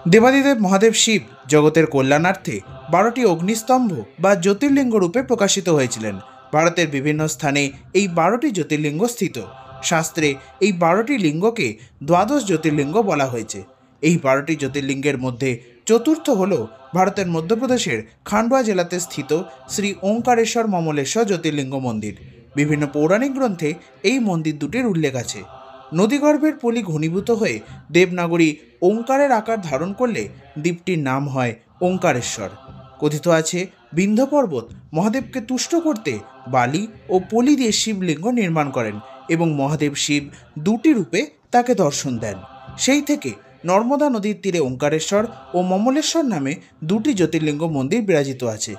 দেবাদিদেব মহাদেব শিব জগতের কল্যাণার্থে 12টি অগ্নিস্তম্ভ বা জ্যোতির্লিঙ্গ রূপে প্রকাশিত হয়েছিলেন। ভারতের বিভিন্ন স্থানে এই 12টি জ্যোতির্লিঙ্গ স্থিত। শাস্ত্রে এই 12টি লিঙ্গকে দ্বাদশ জ্যোতির্লিঙ্গ বলা হয়েছে। এই 12টি জ্যোতির্লিঙ্গের মধ্যে চতুর্থ হল ভারতের মধ্যপ্রদেশের খান্ডোয়া জেলাতে স্থিত শ্রী ওঙ্কারেশ্বর মমলেশ্বর জ্যোতির্লিঙ্গ মন্দির। বিভিন্ন পৌরাণিক গ্রন্থে এই মন্দির দুটির উল্লেখ আছে। নদীগর্ভের পলি ঘনীভূত হয়ে দেবনাগরী ওঙ্কারের আকার ধারণ করলে দ্বীপটির নাম হয় ওঙ্কারেশ্বর। কথিত আছে বিন্ধ্য পর্বত মহাদেবকে তুষ্ট করতে বালি ও পলি দিয়ে শিবলিঙ্গ নির্মাণ করেন এবং মহাদেব শিব দুটি রূপে তাকে দর্শন দেন। সেই থেকে নর্মদা নদীর তীরে ওঙ্কারেশ্বর ও মমলেশ্বর নামে দুটি জ্যোতির্লিঙ্গ মন্দির বিরাজিত আছে।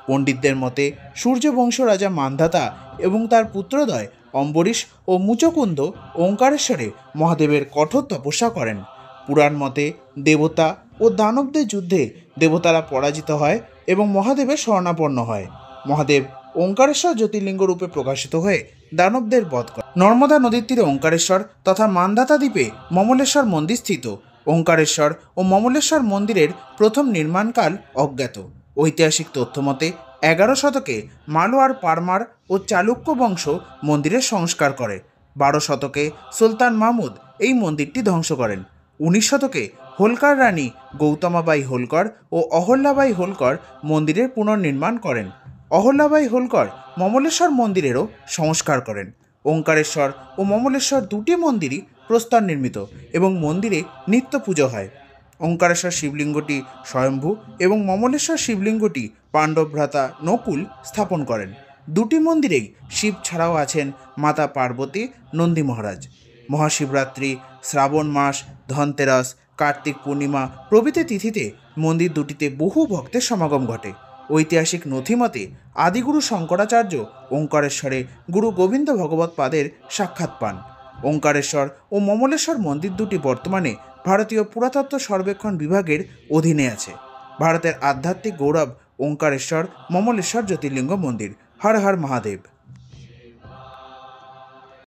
পণ্ডিতদের মতে সূর্যবংশ রাজা মান্ধাতা এবং তার পুত্রদ্বয় অম্বরীশ ও মুচকুন্দ ওঙ্কারেশ্বরে মহাদেবের কঠোর তপস্যা করেন। পুরাণ মতে দেবতা ও দানবদের যুদ্ধে দেবতারা পরাজিত হয় এবং মহাদেবের শরণাপন্ন হয়। মহাদেব ওঙ্কারেশ্বর জ্যোতির্লিঙ্গ রূপে প্রকাশিত হয়ে দানবদের বধ করেন। নর্মদা নদীর তীরে ওঙ্কারেশ্বর তথা মান্ধাতা দ্বীপে মমলেশ্বর মন্দির স্থিত। ওঙ্কারেশ্বর ও মমলেশ্বর মন্দিরের প্রথম নির্মাণকাল অজ্ঞাত। ঐতিহাসিক তথ্য মতে 11 শতকে মালওয়ার পারমার ও চালুক্য বংশ মন্দিরের সংস্কার করে। 12 শতকে সুলতান মাহমুদ এই মন্দিরটি ধ্বংস করেন। 19 শতকে হোলকার রানী গৌতমাবাই হোলকর ও অহল্যাবাই হোলকর মন্দিরের পুনর্নির্মাণ করেন। অহল্যাবাই হোলকর মমলেশ্বর মন্দিরেরও সংস্কার করেন। ওঙ্কারেশ্বর ও মমলেশ্বর দুটি মন্দিরই প্রস্তর নির্মিত এবং মন্দিরে নিত্য পুজো হয়। ওঙ্কারেশ্বর শিবলিঙ্গটি স্বয়ম্ভু এবং মমলেশ্বর শিবলিঙ্গটি পাণ্ডব ভ্রাতা নকুল স্থাপন করেন। দুটি মন্দিরেই শিব ছাড়াও আছেন মাতা পার্বতী, নন্দী মহারাজ। মহাশিবরাত্রি, শ্রাবণ মাস, ধনতেরাস, কার্তিক পূর্ণিমা প্রভৃতি তিথিতে মন্দির দুটিতে বহু ভক্তের সমাগম ঘটে। ঐতিহাসিক নথিমতে আদিগুরু শঙ্করাচার্য ওঙ্কারেশ্বরে গুরু গোবিন্দ ভগবৎ পাদের সাক্ষাৎ পান। ওঙ্কারেশ্বর ও মমলেশ্বর মন্দির দুটি বর্তমানে ভারতীয় পুরাতত্ত্ব সর্বেক্ষণ বিভাগের অধীনে আছে। ভারতের আধ্যাত্মিক গৌরব ওঙ্কারেশ্বর মমলেশ্বর জ্যোতির্লিঙ্গ মন্দির। হর হর মহাদেব।